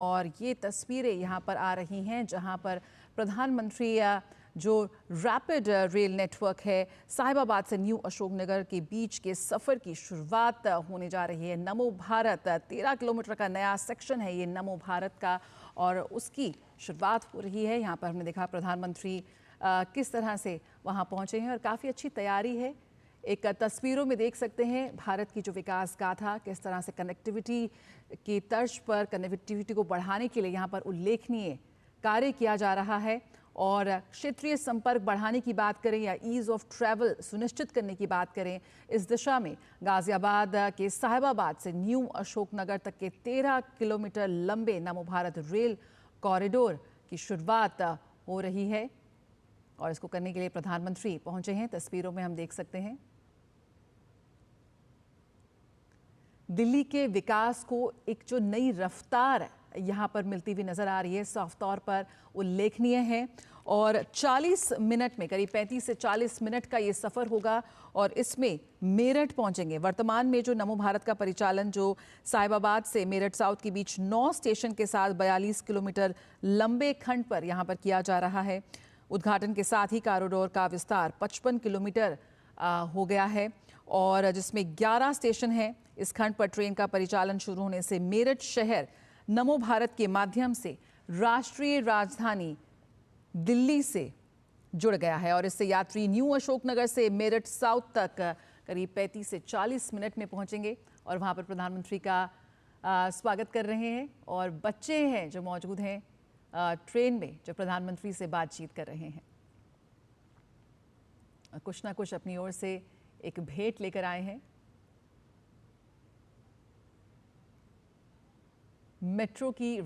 और ये तस्वीरें यहाँ पर आ रही हैं जहाँ पर प्रधानमंत्री जो रैपिड रेल नेटवर्क है साहिबाबाद से न्यू अशोकनगर के बीच के सफ़र की शुरुआत होने जा रही है। नमो भारत 13 किलोमीटर का नया सेक्शन है ये नमो भारत का और उसकी शुरुआत हो रही है। यहाँ पर हमने देखा प्रधानमंत्री किस तरह से वहाँ पहुँचे हैं और काफ़ी अच्छी तैयारी है। एक तस्वीरों में देख सकते हैं भारत की जो विकास गाथा किस तरह से कनेक्टिविटी की तर्ज पर कनेक्टिविटी को बढ़ाने के लिए यहाँ पर उल्लेखनीय कार्य किया जा रहा है। और क्षेत्रीय संपर्क बढ़ाने की बात करें या ईज़ ऑफ ट्रैवल सुनिश्चित करने की बात करें, इस दिशा में गाजियाबाद के साहिबाबाद से न्यू अशोकनगर तक के 13 किलोमीटर लंबे नमो भारत रेल कॉरिडोर की शुरुआत हो रही है और इसको करने के लिए प्रधानमंत्री पहुंचे हैं। तस्वीरों में हम देख सकते हैं दिल्ली के विकास को एक जो नई रफ्तार यहाँ पर मिलती हुई नजर आ रही है, साफ तौर पर उल्लेखनीय है। और 40 मिनट में करीब 35 से 40 मिनट का ये सफ़र होगा और इसमें मेरठ पहुंचेंगे। वर्तमान में जो नमो भारत का परिचालन जो साहिबाबाद से मेरठ साउथ के बीच 9 स्टेशन के साथ 42 किलोमीटर लंबे खंड पर यहाँ पर किया जा रहा है। उद्घाटन के साथ ही कॉरिडोर का विस्तार 55 किलोमीटर हो गया है और जिसमें 11 स्टेशन हैं। इस खंड पर ट्रेन का परिचालन शुरू होने से मेरठ शहर नमो भारत के माध्यम से राष्ट्रीय राजधानी दिल्ली से जुड़ गया है और इससे यात्री न्यू अशोकनगर से मेरठ साउथ तक करीब 35 से 40 मिनट में पहुंचेंगे और वहां पर प्रधानमंत्री का स्वागत कर रहे हैं और बच्चे हैं जो मौजूद हैं ट्रेन में जो प्रधानमंत्री से बातचीत कर रहे हैं। कुछ ना कुछ अपनी ओर से एक भेंट लेकर आए हैं। मेट्रो की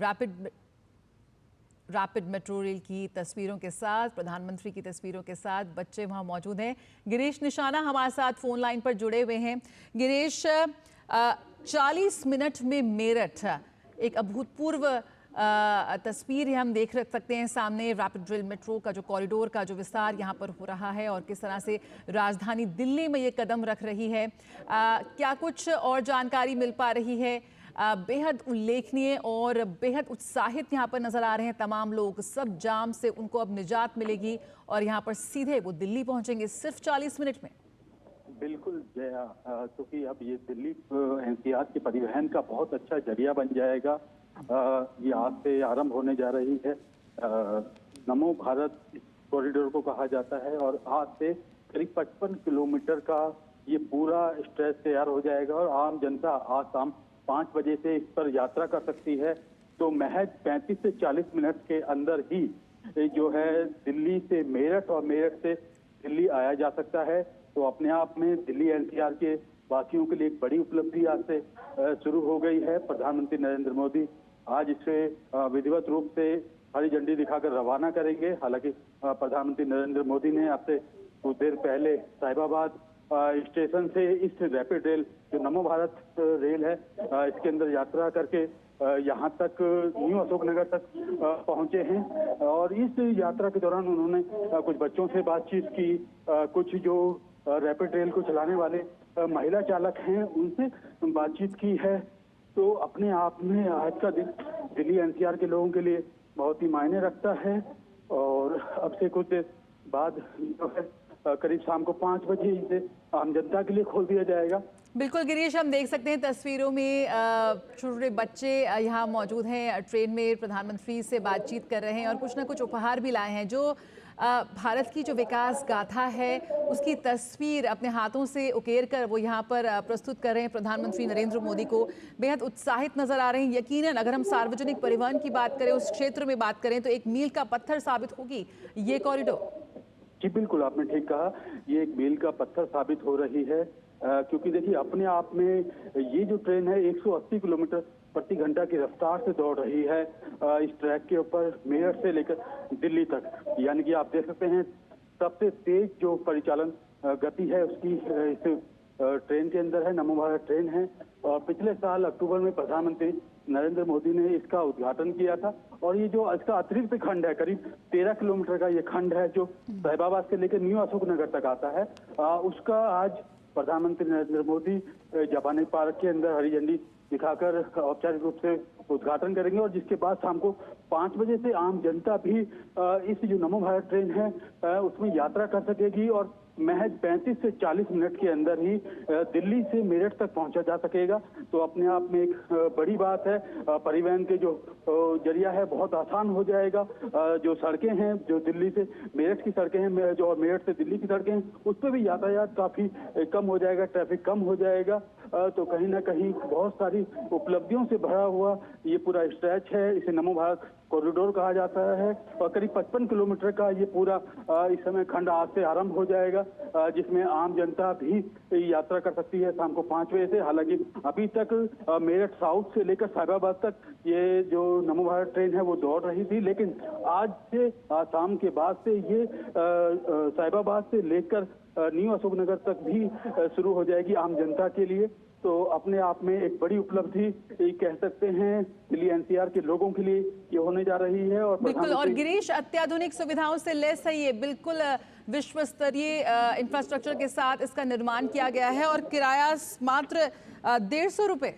रैपिड मेट्रो रेल की तस्वीरों के साथ, प्रधानमंत्री की तस्वीरों के साथ बच्चे वहां मौजूद हैं। गिरीश निशाना हमारे साथ फोन लाइन पर जुड़े हुए हैं। गिरीश, 40 मिनट में मेरठ, एक अभूतपूर्व तस्वीर हम देख सकते हैं सामने। रैपिड रेल मेट्रो का जो कॉरिडोर का जो विस्तार यहाँ पर हो रहा है और किस तरह से राजधानी दिल्ली में ये कदम रख रही है, क्या कुछ और जानकारी मिल पा रही है? बेहद उल्लेखनीय और बेहद उत्साहित यहाँ पर नजर आ रहे हैं तमाम लोग। सब जाम से उनको अब निजात मिलेगी और यहाँ पर सीधे वो दिल्ली पहुंचेंगे सिर्फ 40 मिनट में। बिल्कुल जया, क्योंकि अब ये दिल्ली एनसीआर के परिवहन का बहुत अच्छा जरिया बन जाएगा। ये आज से आरंभ होने जा रही है। नमो भारत कॉरिडोर को कहा जाता है और आज से करीब 55 किलोमीटर का ये पूरा स्ट्रेच तैयार हो जाएगा और आम जनता आज शाम 5 बजे से इस पर यात्रा कर सकती है। तो महज 35 से 40 मिनट के अंदर ही जो है दिल्ली से मेरठ और मेरठ से दिल्ली आया जा सकता है। तो अपने आप में दिल्ली एनसीआर के वासियों के लिए एक बड़ी उपलब्धि आज से शुरू हो गई है। प्रधानमंत्री नरेंद्र मोदी आज इसे विधिवत रूप से हरी झंडी दिखाकर रवाना करेंगे। हालांकि प्रधानमंत्री नरेंद्र मोदी ने अब से कुछ देर पहले साहिबाबाद स्टेशन से इस रैपिड रेल जो नमो भारत रेल है इसके अंदर यात्रा करके यहाँ तक न्यू अशोकनगर तक पहुंचे हैं और इस यात्रा के दौरान उन्होंने कुछ बच्चों से बातचीत की, कुछ जो रैपिड रेल को चलाने वाले महिला चालक हैं उनसे बातचीत की है। तो अपने आप में आज का दिन दिल्ली एनसीआर के लोगों के लिए बहुत ही मायने रखता है और अब से कुछ देर बाद जो है करीब शाम को 5 बजे इसे आम जनता के लिए खोल दिया जाएगा। बिल्कुल गिरीश, हम देख सकते हैं तस्वीरों में छोटे बच्चे यहाँ मौजूद हैं, ट्रेन में प्रधानमंत्री से बातचीत कर रहे हैं और कुछ ना कुछ उपहार भी लाए हैं। जो भारत की जो विकास गाथा है उसकी तस्वीर अपने हाथों से उकेर कर वो यहाँ पर प्रस्तुत कर रहे हैं। प्रधानमंत्री नरेंद्र मोदी को बेहद उत्साहित नजर आ रहे हैं। यकीनन अगर हम सार्वजनिक परिवहन की बात करें, उस क्षेत्र में बात करें, तो एक मील का पत्थर साबित होगी ये कॉरिडोर। जी बिल्कुल, आपने ठीक कहा, ये एक मील का पत्थर साबित हो रही है क्योंकि देखिए अपने आप में ये जो ट्रेन है 180 किलोमीटर प्रति घंटा की रफ्तार से दौड़ रही है इस ट्रैक के ऊपर मेरठ से लेकर दिल्ली तक। यानी कि आप देख सकते हैं सबसे तेज जो परिचालन गति है उसकी इस ट्रेन के अंदर है। नमो भारत ट्रेन है और पिछले साल अक्टूबर में प्रधानमंत्री नरेंद्र मोदी ने इसका उद्घाटन किया था और ये जो इसका अतिरिक्त खंड है करीब 13 किलोमीटर का ये खंड है जो साहिबाबाद से लेकर न्यू अशोकनगर तक आता है, उसका आज प्रधानमंत्री नरेंद्र मोदी जापानी पार्क के अंदर हरी झंडी दिखाकर औपचारिक रूप से उद्घाटन करेंगे और जिसके बाद शाम को 5 बजे से आम जनता भी इस जो नमो भारत ट्रेन है उसमें यात्रा कर सकेगी और महज 35 से 40 मिनट के अंदर ही दिल्ली से मेरठ तक पहुंचा जा सकेगा। तो अपने आप में एक बड़ी बात है। परिवहन के जो जरिया है बहुत आसान हो जाएगा। जो सड़कें हैं, जो दिल्ली से मेरठ की सड़कें हैं, जो मेरठ से दिल्ली की सड़कें हैं, उस पर भी यातायात काफी कम हो जाएगा, ट्रैफिक कम हो जाएगा। तो कहीं ना कहीं बहुत सारी उपलब्धियों से भरा हुआ ये पूरा स्ट्रेच है। इसे नमो भारत कॉरिडोर कहा जाता है और करीब 55 किलोमीटर का ये पूरा इस समय खंड आज से आरंभ हो जाएगा, जिसमें आम जनता भी यात्रा कर सकती है शाम को 5 बजे से। हालांकि अभी तक मेरठ साउथ से लेकर साहिबाबाद तक ये जो नमो भारत ट्रेन है वो दौड़ रही थी, लेकिन आज से शाम के बाद से ये साहिबाबाद से लेकर न्यू अशोकनगर तक भी शुरू हो जाएगी आम जनता के लिए। तो अपने आप में एक बड़ी उपलब्धि कह सकते हैं दिल्ली एनसीआर के लोगों के लिए ये होने जा रही है। और बिल्कुल, और गिरीश अत्याधुनिक सुविधाओं से लैस है ये, बिल्कुल विश्व स्तरीय इंफ्रास्ट्रक्चर के साथ इसका निर्माण किया गया है और किराया मात्र 150 रुपए।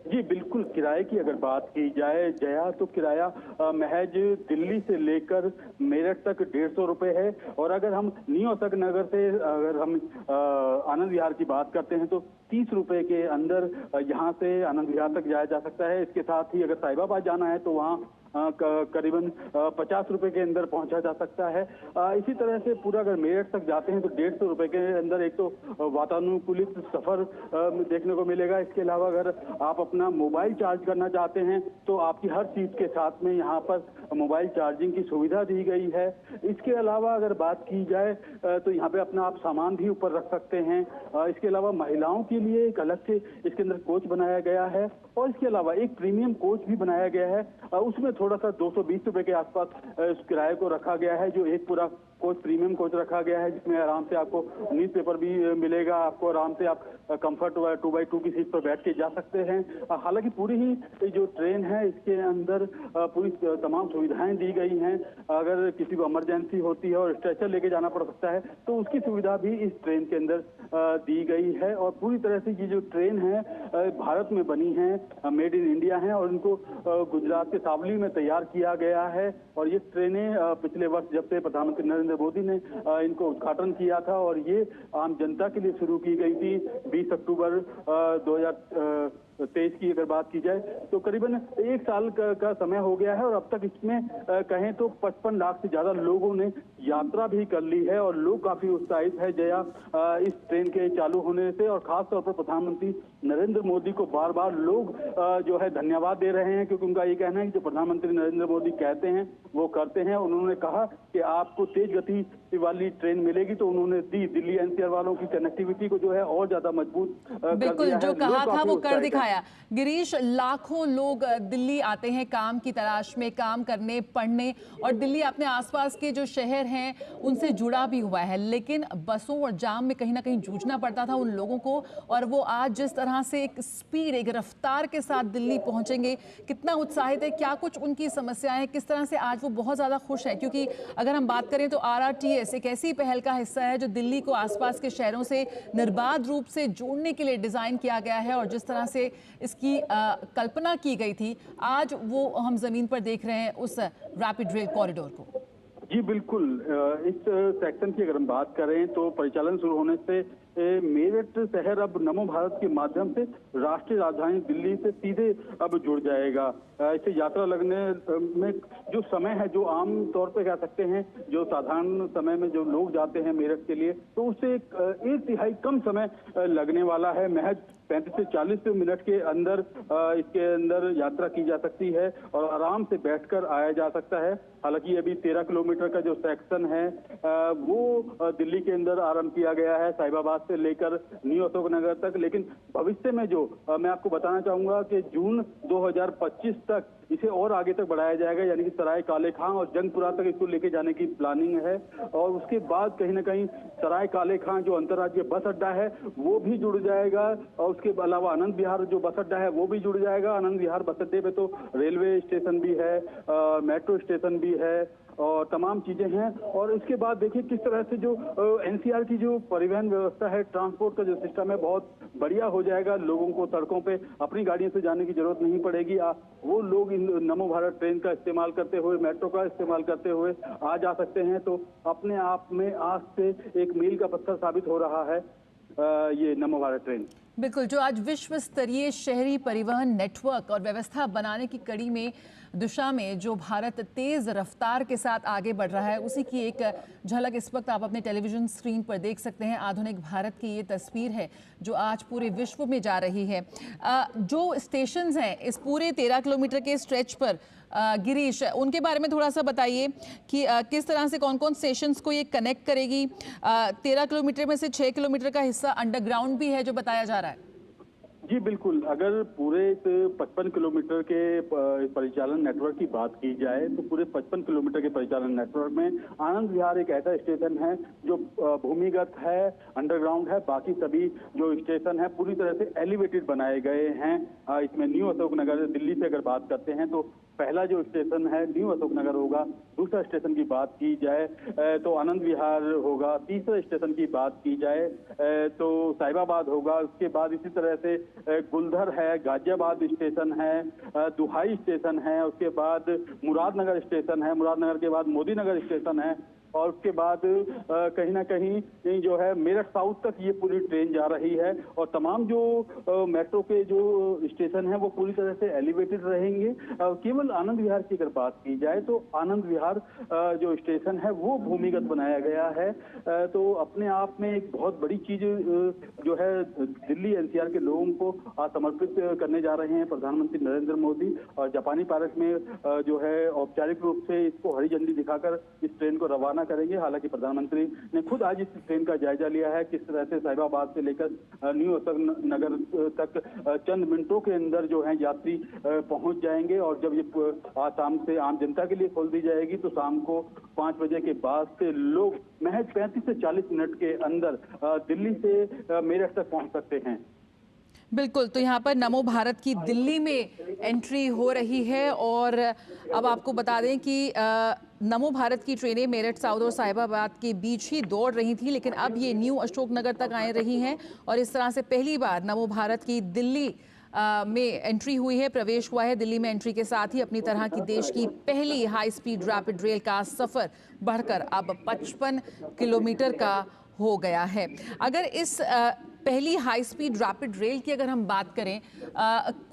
जी बिल्कुल, किराए की अगर बात की जाए जया, तो किराया महज दिल्ली से लेकर मेरठ तक 150 रुपए है। और अगर हम न्यू अशोक नगर से अगर हम आनंद विहार की बात करते हैं तो 30 रुपए के अंदर यहाँ से आनंद विहार तक जाया जा सकता है। इसके साथ ही अगर साहिबाबाद जाना है तो वहाँ करीबन 50 रुपए के अंदर पहुंचा जा सकता है। इसी तरह से पूरा अगर मेरठ तक जाते हैं तो 150 रुपए के अंदर एक तो वातानुकूलित सफर देखने को मिलेगा। इसके अलावा अगर आप अपना मोबाइल चार्ज करना चाहते हैं तो आपकी हर चीज के साथ में यहाँ पर मोबाइल चार्जिंग की सुविधा दी गई है। इसके अलावा अगर बात की जाए तो यहाँ पे अपना आप सामान भी ऊपर रख सकते हैं। इसके अलावा महिलाओं के लिए एक अलग से इसके अंदर कोच बनाया गया है और इसके अलावा एक प्रीमियम कोच भी बनाया गया है। उसमें थोड़ा सा 220 रुपए के आसपास इस किराए को रखा गया है, जो एक पूरा कोच प्रीमियम कोच रखा गया है, जिसमें आराम से आपको न्यूज़पेपर भी मिलेगा। आपको आराम से आप कंफर्ट 2x2 की सीट पर बैठ के जा सकते हैं। हालांकि पूरी ही जो ट्रेन है इसके अंदर पूरी तमाम सुविधाएं दी गई हैं। अगर किसी को इमरजेंसी होती है और स्ट्रेचर लेके जाना पड़ सकता है तो उसकी सुविधा भी इस ट्रेन के अंदर दी गई है। और पूरी तरह से ये जो ट्रेन है भारत में बनी है, मेड इन इंडिया है और इनको गुजरात के सावली में तैयार किया गया है। और ये ट्रेनें पिछले वर्ष जब से प्रधानमंत्री नरेंद्र मोदी ने इनको उद्घाटन किया था और ये आम जनता के लिए शुरू की गई थी 20 अक्टूबर 2023 की अगर बात की जाए तो करीबन 1 साल का समय हो गया है और अब तक इसमें कहें तो 55 लाख से ज्यादा लोगों ने यात्रा भी कर ली है और लोग काफी उत्साहित है जया इस ट्रेन के चालू होने से। और खास तौर पर प्रधानमंत्री नरेंद्र मोदी को बार बार लोग जो है धन्यवाद दे रहे हैं, क्योंकि उनका ये कहना है कि जो प्रधानमंत्री नरेंद्र मोदी कहते हैं वो करते हैं। उन्होंने कहा कि आपको तेज गति वाली ट्रेन मिलेगी तो उन्होंने दी। दिल्ली एनसीआर वालों की कनेक्टिविटी को जो है और ज्यादा मजबूत बिल्कुल जो कहा था वो कर दिखाया। गिरीश, लाखों लोग दिल्ली आते हैं काम की तलाश में, काम करने, पढ़ने, और दिल्ली अपने आसपास के जो शहर हैं उनसे जुड़ा भी हुआ है, लेकिन बसों और जाम में कहीं ना कहीं जूझना पड़ता था उन लोगों को। और वो आज जिस तरह से एक स्पीड, एक रफ्तार के साथ दिल्ली पहुंचेंगे, कितना उत्साहित है, क्या कुछ उनकी समस्याएं हैं, किस तरह से आज वो बहुत ज्यादा खुश है। क्योंकि अगर हम बात करें तो RRTS एक ऐसी पहल का हिस्सा है जो दिल्ली को आसपास के शहरों से निर्बाध रूप से जोड़ने के लिए डिजाइन किया गया है और जिस तरह से इसकी कल्पना की गई थी, आज वो हम जमीन पर देख रहे हैं उस रैपिड रेल कॉरिडोर को। जी बिल्कुल, इस सेक्शन की अगर हम बात करें तो परिचालन शुरू होने से मेरठ शहर अब नमो भारत के माध्यम से राष्ट्रीय राजधानी दिल्ली से सीधे अब जुड़ जाएगा। इसे यात्रा लगने में जो समय है, जो आम तौर पे कह सकते हैं जो साधारण समय में जो लोग जाते हैं मेरठ के लिए, तो उससे एक तिहाई कम समय लगने वाला है। महज 35 से 40 मिनट के अंदर इसके अंदर यात्रा की जा सकती है और आराम से बैठकर आया जा सकता है। हालांकि अभी 13 किलोमीटर का जो सेक्शन है वो दिल्ली के अंदर आरंभ किया गया है, साहिबाबाद से लेकर न्यू अशोकनगर तक। लेकिन भविष्य में जो मैं आपको बताना चाहूंगा कि जून 2025 तक इसे और आगे तक बढ़ाया जाएगा, यानी कि सराय काले खां और जंगपुरा तक इसको लेके जाने की प्लानिंग है। और उसके बाद कहीं ना कहीं सराय काले खां जो अंतर्राज्यीय बस अड्डा है वो भी जुड़ जाएगा, और उसके अलावा आनंद विहार जो बस अड्डा है वो भी जुड़ जाएगा। आनंद विहार बस अड्डे पे तो रेलवे स्टेशन भी है, मेट्रो स्टेशन भी है और तमाम चीजें हैं। और इसके बाद देखिए किस तरह से जो एनसीआर की जो परिवहन व्यवस्था है, ट्रांसपोर्ट का जो सिस्टम है बहुत बढ़िया हो जाएगा। लोगों को सड़कों पे अपनी गाड़ियों से जाने की जरूरत नहीं पड़ेगी। वो लोग इन नमो भारत ट्रेन का इस्तेमाल करते हुए, मेट्रो का इस्तेमाल करते हुए आ जा सकते हैं। तो अपने आप में आज से एक मील का पत्थर साबित हो रहा है ये नमो भारत ट्रेन। बिल्कुल, जो आज विश्व स्तरीय शहरी परिवहन नेटवर्क और व्यवस्था बनाने की कड़ी में दिशा में जो भारत तेज रफ्तार के साथ आगे बढ़ रहा है, उसी की एक झलक इस वक्त आप अपने टेलीविजन स्क्रीन पर देख सकते हैं। आधुनिक भारत की ये तस्वीर है जो आज पूरे विश्व में जा रही है। जो स्टेशंस हैं इस पूरे 13 किलोमीटर के स्ट्रेच पर, गिरीश, उनके बारे में थोड़ा सा बताइए कि किस तरह से कौन कौन स्टेशंस को ये कनेक्ट करेगी। 13 किलोमीटर में से 6 किलोमीटर का हिस्सा अंडरग्राउंड भी है जो बताया जा रहा है। जी बिल्कुल, अगर पूरे 55 किलोमीटर के परिचालन नेटवर्क की बात की जाए तो पूरे 55 किलोमीटर के परिचालन नेटवर्क में आनंद विहार एक ऐसा स्टेशन है जो भूमिगत है, अंडरग्राउंड है। बाकी सभी जो स्टेशन है पूरी तरह से एलिवेटेड बनाए गए हैं। इसमें न्यू अशोक नगर, दिल्ली से अगर बात करते हैं तो पहला जो स्टेशन है न्यू अशोक नगर होगा। दूसरा स्टेशन की बात की जाए तो आनंद विहार होगा। तीसरा स्टेशन की बात की जाए तो साहिबाबाद होगा। उसके बाद इसी तरह से गुलधर है, गाजियाबाद स्टेशन है, दुहाई स्टेशन है, उसके बाद मुरादनगर स्टेशन है, मुरादनगर के बाद मोदी नगर स्टेशन है, और उसके बाद कहीं ना कहीं जो है मेरठ साउथ तक ये पूरी ट्रेन जा रही है। और तमाम जो मेट्रो के जो स्टेशन हैं वो पूरी तरह से एलिवेटेड रहेंगे। केवल आनंद विहार की अगर बात की जाए तो आनंद विहार जो स्टेशन है वो भूमिगत बनाया गया है। तो अपने आप में एक बहुत बड़ी चीज जो है दिल्ली एनसीआर के लोगों को समर्पित करने जा रहे हैं प्रधानमंत्री नरेंद्र मोदी। और जापानी पार्क में जो है औपचारिक रूप से इसको हरी झंडी दिखाकर इस ट्रेन को रवाना करेंगे। हालांकि प्रधानमंत्री ने खुद आज इस ट्रेन का जायजा लिया है, किस तरह से साहिबाबाद से लेकर न्यू अशोक नगर तक चंद मिनटों के अंदर जो है यात्री पहुंच जाएंगे। और जब ये आज शाम से आम जनता के लिए खोल दी जाएगी तो शाम को 5 बजे के बाद से लोग महज 35 से 40 मिनट के अंदर दिल्ली से मेरठ तक पहुंच सकते हैं। बिल्कुल, तो यहाँ पर नमो भारत की दिल्ली में एंट्री हो रही है। और अब आपको बता दें कि नमो भारत की ट्रेनें मेरठ साउथ और साहिबाबाद के बीच ही दौड़ रही थी, लेकिन अब ये न्यू अशोक नगर तक आ रही हैं। और इस तरह से पहली बार नमो भारत की दिल्ली में एंट्री हुई है, प्रवेश हुआ है। दिल्ली में एंट्री के साथ ही अपनी तरह की देश की पहली हाई स्पीड रैपिड रेल का सफर बढ़कर अब 55 किलोमीटर का हो गया है। अगर इस पहली हाई स्पीड रैपिड रेल की अगर हम बात करें,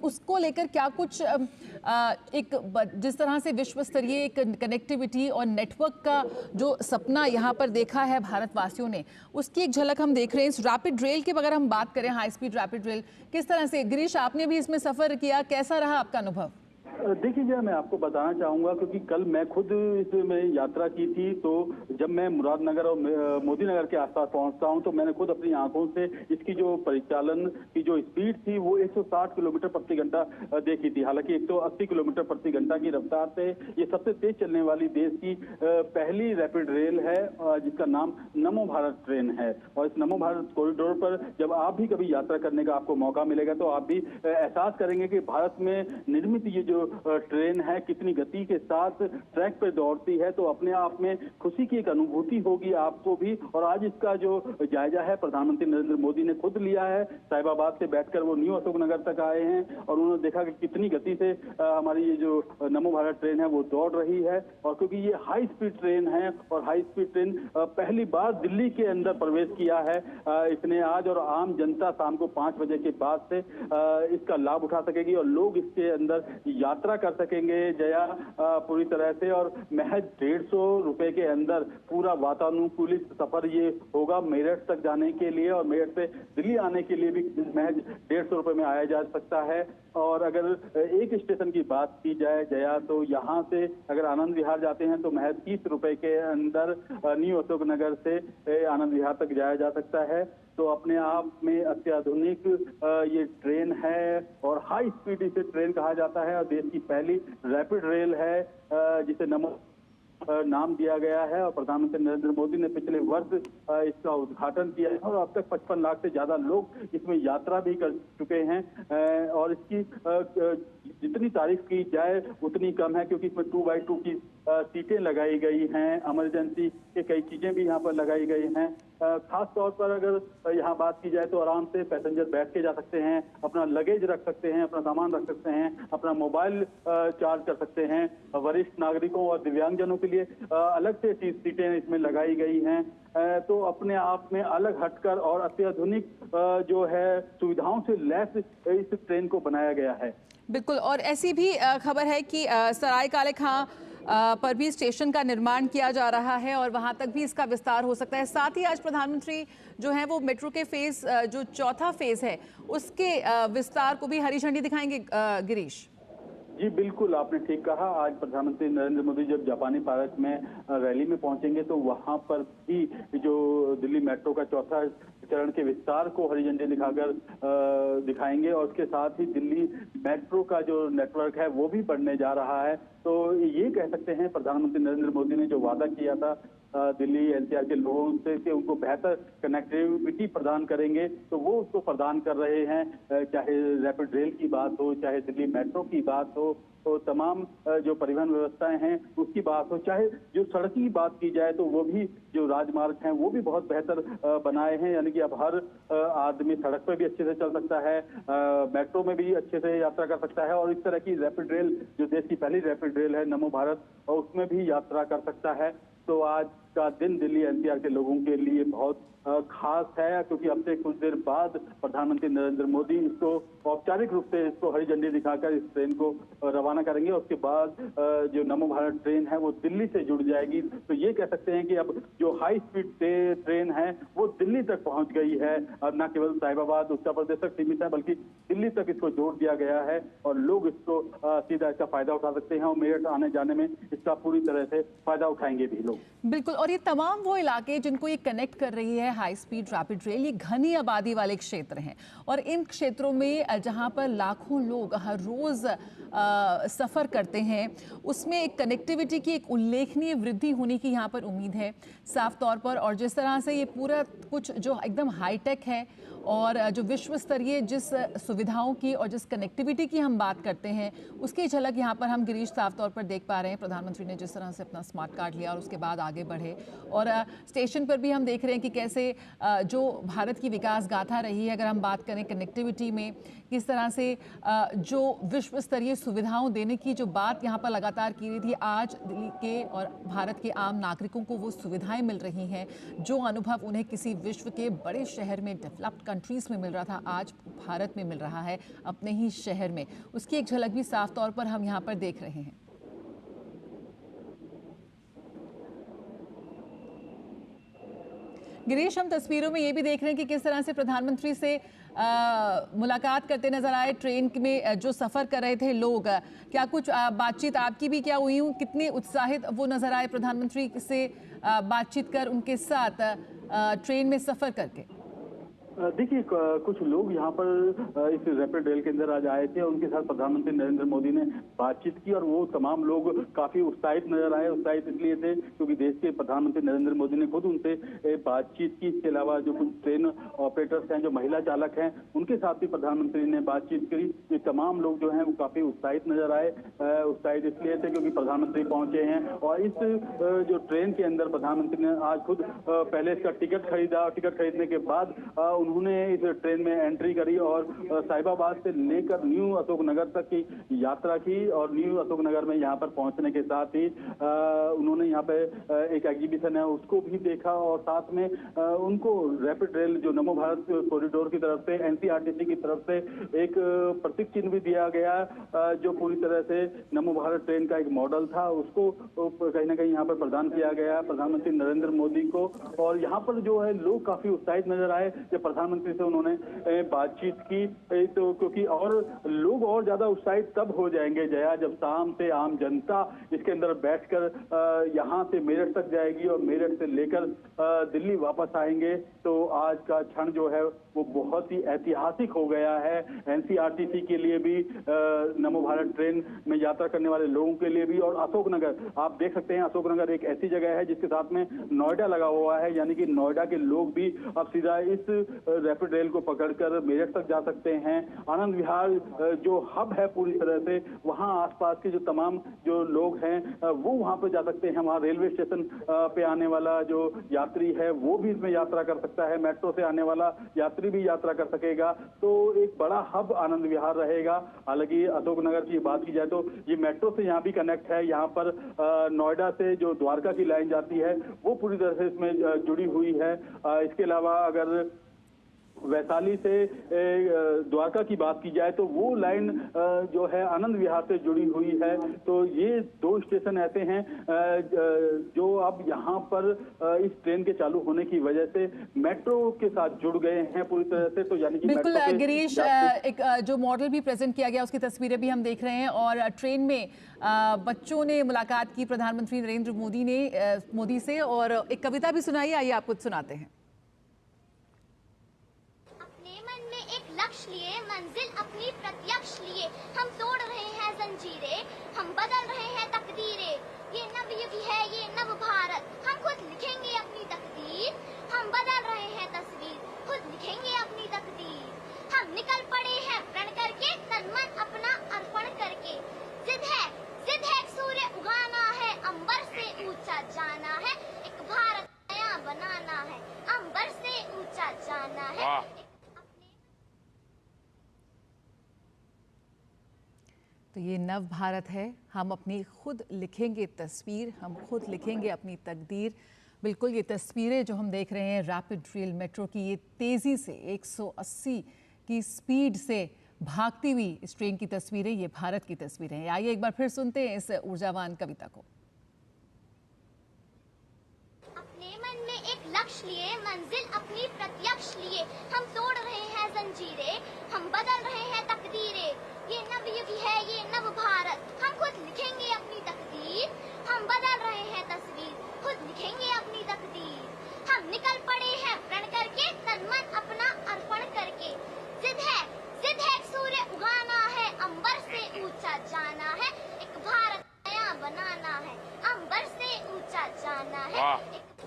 उसको लेकर क्या कुछ एक जिस तरह से विश्व स्तरीय एक कनेक्टिविटी और नेटवर्क का जो सपना यहाँ पर देखा है भारतवासियों ने, उसकी एक झलक हम देख रहे हैं। इस रैपिड रेल की अगर हम बात करें, हाई स्पीड रैपिड रेल, किस तरह से, गिरीश आपने भी इसमें सफर किया, कैसा रहा आपका अनुभव? देखिए जरा मैं आपको बताना चाहूंगा क्योंकि कल मैं खुद इसमें यात्रा की थी। तो जब मैं मुरादनगर और मोदी नगर के आसपास पहुंचता हूं तो मैंने खुद अपनी आंखों से इसकी जो परिचालन की जो स्पीड थी वो 160 किलोमीटर प्रति घंटा देखी थी। हालांकि 180 किलोमीटर प्रति घंटा की रफ्तार से ये सबसे तेज चलने वाली देश की पहली रैपिड रेल है जिसका नाम नमो भारत ट्रेन है। और इस नमो भारत कॉरिडोर पर जब आप भी कभी यात्रा करने का आपको मौका मिलेगा तो आप भी एहसास करेंगे कि भारत में निर्मित ये जो ट्रेन है कितनी गति के साथ ट्रैक पे दौड़ती है। तो अपने आप में खुशी की एक अनुभूति होगी आपको भी। और आज इसका जो जायजा है प्रधानमंत्री नरेंद्र मोदी ने खुद लिया है। साहिबाबाद से बैठकर वो न्यू अशोक नगर तक आए हैं और उन्होंने देखा कि कितनी गति से हमारी ये जो नमो भारत ट्रेन है वो दौड़ रही है। और क्योंकि ये हाई स्पीड ट्रेन है और हाई स्पीड ट्रेन पहली बार दिल्ली के अंदर प्रवेश किया है इसने आज, और आम जनता शाम को 5 बजे के बाद से इसका लाभ उठा सकेगी और लोग इसके अंदर यात्रा कर सकेंगे जया पूरी तरह से। और महज 150 रुपए के अंदर पूरा वातानुकूलित सफर ये होगा मेरठ तक जाने के लिए, और मेरठ से दिल्ली आने के लिए भी महज 150 रुपए में आया जा सकता है। और अगर एक स्टेशन की बात की जाए जया तो यहाँ से अगर आनंद विहार जाते हैं तो महज 30 रुपए के अंदर न्यू अशोक नगर से आनंद विहार तक जाया जा सकता है। तो अपने आप में अत्याधुनिक ये ट्रेन है और हाई स्पीड इसे ट्रेन कहा जाता है और देश की पहली रैपिड रेल है जिसे नमो नाम दिया गया है। और प्रधानमंत्री नरेंद्र मोदी ने पिछले वर्ष इसका उद्घाटन किया है और अब तक 55 लाख से ज्यादा लोग इसमें यात्रा भी कर चुके हैं। और इसकी जितनी तारीफ की जाए उतनी कम है, क्योंकि इसमें 2x2 की सीटें लगाई गई हैं, इमरजेंसी के कई चीजें भी यहाँ पर लगाई गई हैं। खास तौर पर अगर यहाँ बात की जाए तो आराम से पैसेंजर बैठ के जा सकते हैं, अपना लगेज रख सकते हैं, अपना सामान रख सकते हैं, अपना मोबाइल चार्ज कर सकते हैं। वरिष्ठ नागरिकों और दिव्यांगजनों के लिए अलग से सीटें इसमें लगाई गई हैं। तो अपने आप में अलग हटकर और अत्याधुनिक जो है सुविधाओं से लैस इस ट्रेन को बनाया गया है। बिल्कुल, और ऐसी भी खबर है कि सराय काले खां पर भी स्टेशन का निर्माण किया जा रहा है और वहां तक भी इसका विस्तार हो सकता है। साथ ही आज प्रधानमंत्री जो है वो मेट्रो के फेज जो चौथा फेज है उसके विस्तार को भी हरी झंडी दिखाएंगे। गिरीश जी बिल्कुल, आपने ठीक कहा। आज प्रधानमंत्री नरेंद्र मोदी जब जापानी पार्क में रैली में पहुंचेंगे तो वहां पर भी जो दिल्ली मेट्रो का चौथा चरण के विस्तार को हरी झंडी दिखाकर दिखाएंगे और उसके साथ ही दिल्ली मेट्रो का जो नेटवर्क है वो भी बढ़ने जा रहा है। तो ये कह सकते हैं प्रधानमंत्री नरेंद्र मोदी ने जो वादा किया था दिल्ली एनसीआर के लोगों से कि उनको बेहतर कनेक्टिविटी प्रदान करेंगे, तो वो उसको प्रदान कर रहे हैं। चाहे रैपिड रेल की बात हो, चाहे दिल्ली मेट्रो की बात हो, तो तमाम जो परिवहन व्यवस्थाएं हैं उसकी बात हो, चाहे जो सड़क की बात की जाए तो वो भी जो राजमार्ग हैं वो भी बहुत बेहतर बनाए हैं। यानी कि अब हर आदमी सड़क पर भी अच्छे से चल सकता है, मेट्रो में भी अच्छे से यात्रा कर सकता है और इस तरह की रैपिड रेल जो देश की पहली रैपिड रेल है नमो भारत, और उसमें भी यात्रा कर सकता है। तो आज का दिन दिल्ली एनसीआर के लोगों के लिए बहुत खास है, क्योंकि अब से कुछ देर बाद प्रधानमंत्री नरेंद्र मोदी इसको औपचारिक रूप से इसको हरी झंडी दिखाकर इस ट्रेन को रवाना करेंगे। उसके बाद जो नमो भारत ट्रेन है वो दिल्ली से जुड़ जाएगी। तो ये कह सकते हैं कि अब जो हाई स्पीड ट्रेन है वो दिल्ली तक पहुंच गई है। अब न केवल साहिबाबाद उत्तर प्रदेश तक सीमित है बल्कि दिल्ली तक इसको जोड़ दिया गया है और लोग इसको सीधा इसका फायदा उठा सकते हैं और मेरठ आने जाने में इसका पूरी तरह से फायदा उठाएंगे भी लोग। बिल्कुल, और ये तमाम वो इलाके जिनको ये कनेक्ट कर रही है हाई स्पीड रैपिड रेल, ये घनी आबादी वाले क्षेत्र हैं और इन क्षेत्रों में जहां पर लाखों लोग हर रोज सफ़र करते हैं उसमें एक कनेक्टिविटी की एक उल्लेखनीय वृद्धि होने की यहाँ पर उम्मीद है साफ तौर पर। और जिस तरह से ये पूरा कुछ जो एकदम हाईटेक है और जो विश्व स्तरीय जिस सुविधाओं की और जिस कनेक्टिविटी की हम बात करते हैं उसकी झलक यहाँ पर हम गिरीश साफ तौर पर देख पा रहे हैं। प्रधानमंत्री ने जिस तरह से अपना स्मार्ट कार्ड लिया और उसके बाद आगे बढ़े और स्टेशन पर भी हम देख रहे हैं कि कैसे जो भारत की विकास गाथा रही है, अगर हम बात करें कनेक्टिविटी में, किस तरह से जो विश्व स्तरीय सुविधाओं देने की जो बात यहाँ पर लगातार की रही थी, आज दिल्ली के और भारत के आम नागरिकों को वो सुविधाएं मिल रही हैं जो अनुभव उन्हें किसी विश्व के बड़े शहर में डेवलप्ड कंट्रीज में मिल रहा था, आज भारत में मिल रहा है अपने ही शहर में। उसकी एक झलक भी साफ तौर पर हम यहाँ पर देख रहे हैं। गिरीश, हम तस्वीरों में ये भी देख रहे हैं कि किस तरह से प्रधानमंत्री से मुलाकात करते नजर आए, ट्रेन में जो सफ़र कर रहे थे लोग, क्या कुछ बातचीत आपकी भी क्या हुई, कितने उत्साहित वो नजर आए प्रधानमंत्री से बातचीत कर उनके साथ ट्रेन में सफ़र करके? देखिए, कुछ लोग यहाँ पर इस रैपिड रेल के अंदर आज आए थे, उनके साथ प्रधानमंत्री नरेंद्र मोदी ने बातचीत की और वो तमाम लोग काफी उत्साहित नजर आए। उत्साहित इसलिए थे क्योंकि देश के प्रधानमंत्री नरेंद्र मोदी ने खुद उनसे बातचीत की। इसके अलावा जो कुछ ट्रेन ऑपरेटर्स हैं, जो महिला चालक हैं, उनके साथ भी प्रधानमंत्री ने बातचीत करी। ये तमाम लोग जो हैं वो काफी उत्साहित नजर आए। उत्साहित इसलिए थे क्योंकि प्रधानमंत्री पहुंचे हैं और इस जो ट्रेन के अंदर प्रधानमंत्री ने आज खुद पहले इसका टिकट खरीदा। टिकट खरीदने के बाद उन्होंने इस ट्रेन में एंट्री करी और साहिबाबाद से लेकर न्यू अशोक नगर तक की यात्रा की और न्यू अशोक नगर में यहाँ पर पहुंचने के साथ ही उन्होंने यहाँ पे एक एग्जीबिशन है उसको भी देखा और साथ में उनको रैपिड रेल जो नमो भारत कॉरिडोर की तरफ से एनसीआरटीसी की तरफ से एक प्रतीक चिन्ह भी दिया गया जो पूरी तरह से नमो भारत ट्रेन का एक मॉडल था, उसको कहीं ना कहीं यहाँ पर प्रदान किया गया प्रधानमंत्री नरेंद्र मोदी को। और यहाँ पर जो है लोग काफी उत्साहित नजर आए जब प्रधानमंत्री से उन्होंने बातचीत की। तो क्योंकि और लोग और ज्यादा उत्साहित तब हो जाएंगे जया, जब शाम से आम जनता इसके अंदर बैठकर यहाँ से मेरठ तक जाएगी और मेरठ से लेकर दिल्ली वापस आएंगे। तो आज का क्षण जो है वो बहुत ही ऐतिहासिक हो गया है, एनसीआरटीसी के लिए भी, नमो भारत ट्रेन में यात्रा करने वाले लोगों के लिए भी। और अशोकनगर आप देख सकते हैं, अशोकनगर एक ऐसी जगह है जिसके साथ में नोएडा लगा हुआ है, यानी कि नोएडा के लोग भी अब सीधा इस रैपिड रेल को पकड़कर मेरठ तक जा सकते हैं। आनंद विहार जो हब है पूरी तरह से, वहां आसपास के जो तमाम जो लोग हैं वो वहां पर जा सकते हैं। वहां रेलवे स्टेशन पे आने वाला जो यात्री है वो भी इसमें यात्रा कर सकता है, मेट्रो से आने वाला यात्री भी यात्रा कर सकेगा। तो एक बड़ा हब आनंद विहार रहेगा। हालांकि अशोकनगर की बात की जाए तो ये मेट्रो से यहाँ भी कनेक्ट है। यहाँ पर नोएडा से जो द्वारका की लाइन जाती है वो पूरी तरह से इसमें जुड़ी हुई है। इसके अलावा अगर वैशाली से द्वारका की बात की जाए तो वो लाइन जो है आनंद विहार से जुड़ी हुई है। तो ये दो स्टेशन ऐसे हैं जो अब यहाँ पर इस ट्रेन के चालू होने की वजह से मेट्रो के साथ जुड़ गए हैं पूरी तरह से। तो यानी कि बिल्कुल गिरीश, एक जो मॉडल भी प्रेजेंट किया गया उसकी तस्वीरें भी हम देख रहे हैं और ट्रेन में बच्चों ने मुलाकात की प्रधानमंत्री नरेंद्र मोदी से और एक कविता भी सुनाई। आइए आपको सुनाते हैं। लिए मंजिल अपनी प्रत्यक्ष लिए हम तोड़ रहे हैं जंजीरें, हम बदल रहे हैं तकदीरें। ये नवयुग है, ये नव भारत, हम खुद लिखेंगे अपनी तकदीर। हम बदल रहे हैं तस्वीर, खुद लिखेंगे अपनी तकदीर। हम निकल पड़े हैं प्रण करके, तन मन अपना अर्पण करके। जिद है एक सूर्य उगाना है, अंबर से ऊंचा जाना है, एक भारत नया बनाना है, अंबर से ऊंचा जाना है। तो ये नव भारत है, हम अपनी खुद लिखेंगे तस्वीर, हम खुद लिखेंगे अपनी तकदीर। बिल्कुल ये तस्वीरें जो हम देख रहे हैं रैपिड रेल मेट्रो की, ये तेज़ी से 180 की स्पीड से भागती हुई इस ट्रेन की तस्वीरें, ये भारत की तस्वीरें हैं। आइए एक बार फिर सुनते हैं इस ऊर्जावान कविता को। अपने मन में एक लक्ष्य लिए, मंजिल अपनी प्रत्यक्ष लिए हम तोड़ रहे हैं जंजीरें, हम बदल रहे हैं तकदीरें। ये नवयुग है, ये नव भारत, हम खुद लिखेंगे अपनी तकदीर। हम बदल रहे हैं तस्वीर, खुद लिखेंगे अपनी तकदीर। हम निकल पड़े हैं प्रण करके, तन मन अपना अर्पण करके। जिद है एक सूर्य उगाना है, अंबर से ऊंचा जाना है, एक भारत नया बनाना है, अंबर से ऊंचा जाना है।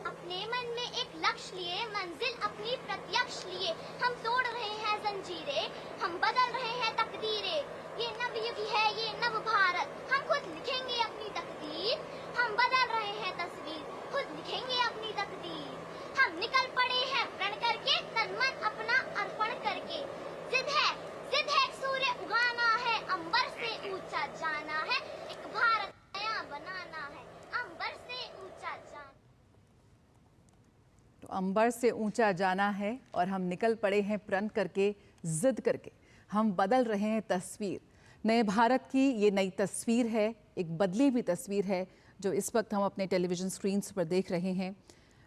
अपने मन में एक लक्ष्य लिए, मंजिल अपनी प्रत्यक्ष लिए हम तोड़ रहे हैं जंजीरें, हम बदल रहे हैं तकदीरें। ये नवयुग है, ये नव भारत, हम खुद लिखेंगे अपनी तकदीर। हम बदल रहे हैं तस्वीर, खुद लिखेंगे अपनी तकदीर। हम निकल पड़े हैं प्रण करके, तन मन अपना अर्पण करके। जिद है एक सूर्य उगाना है, अंबर से ऊंचा जाना है, एक भारत नया बनाना है, अंबर से ऊंचा जाना। तो अंबर से ऊंचा जाना है और हम निकल पड़े हैं प्रण करके, जिद करके, हम बदल रहे हैं तस्वीर। नए भारत की ये नई तस्वीर है, एक बदली हुई तस्वीर है जो इस वक्त हम अपने टेलीविज़न स्क्रीन्स पर देख रहे हैं।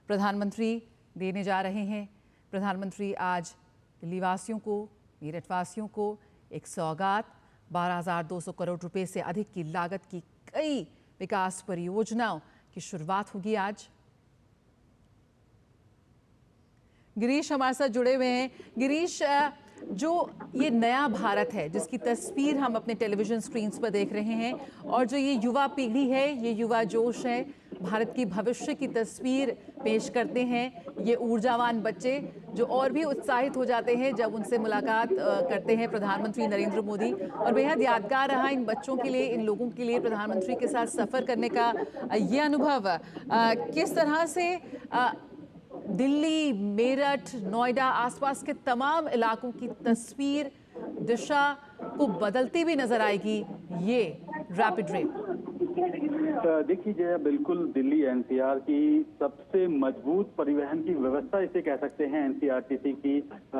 प्रधानमंत्री देने जा रहे हैं। प्रधानमंत्री आज दिल्ली वासियों को, मेरठ वासियों को एक सौगात, 12,200 करोड़ रुपए से अधिक की लागत की कई विकास परियोजनाओं की शुरुआत होगी आज। गिरीश हमारे साथ जुड़े हुए हैं। गिरीश, जो ये नया भारत है जिसकी तस्वीर हम अपने टेलीविज़न स्क्रीन्स पर देख रहे हैं और जो ये युवा पीढ़ी है, ये युवा जोश है, भारत की भविष्य की तस्वीर पेश करते हैं ये ऊर्जावान बच्चे जो और भी उत्साहित हो जाते हैं जब उनसे मुलाकात करते हैं प्रधानमंत्री नरेंद्र मोदी। और बेहद यादगार रहा इन बच्चों के लिए, इन लोगों के लिए प्रधानमंत्री के साथ सफ़र करने का ये अनुभव। किस तरह से दिल्ली, मेरठ, नोएडा, आसपास के तमाम इलाकों की तस्वीर, दिशा को बदलती हुई नजर आएगी ये रैपिड रेल? देखिए जया, बिल्कुल दिल्ली एनसीआर की सबसे मजबूत परिवहन की व्यवस्था इसे कह सकते हैं एनसीआरटीसी की।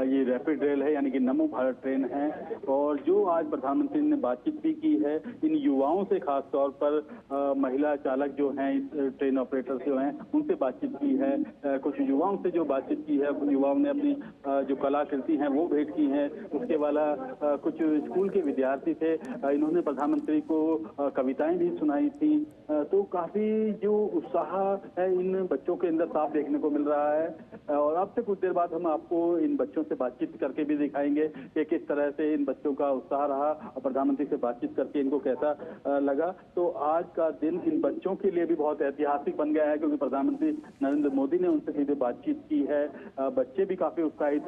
ये रैपिड रेल है, यानी कि नमो भारत ट्रेन है। और जो आज प्रधानमंत्री ने बातचीत भी की है इन युवाओं से, खास तौर पर महिला चालक जो हैं, इस ट्रेन ऑपरेटर जो हैं, उनसे बातचीत की है। कुछ युवाओं से जो बातचीत की है, युवाओं ने अपनी जो कलाकृति हैं वो भेंट की हैं। उसके वाला कुछ स्कूल के विद्यार्थी थे, इन्होंने प्रधानमंत्री को कविताएं भी सुनाई थी। तो काफी जो उत्साह है इन बच्चों के अंदर साफ देखने को मिल रहा है। और अब से कुछ देर बाद हम आपको इन बच्चों से बातचीत करके भी दिखाएंगे कि किस तरह से इन बच्चों का उत्साह रहा और प्रधानमंत्री से बातचीत करके इनको कैसा लगा। तो आज का दिन इन बच्चों के लिए भी बहुत ऐतिहासिक बन गया है, क्योंकि प्रधानमंत्री नरेंद्र मोदी ने उनसे सीधे बातचीत की है। बच्चे भी काफी उत्साहित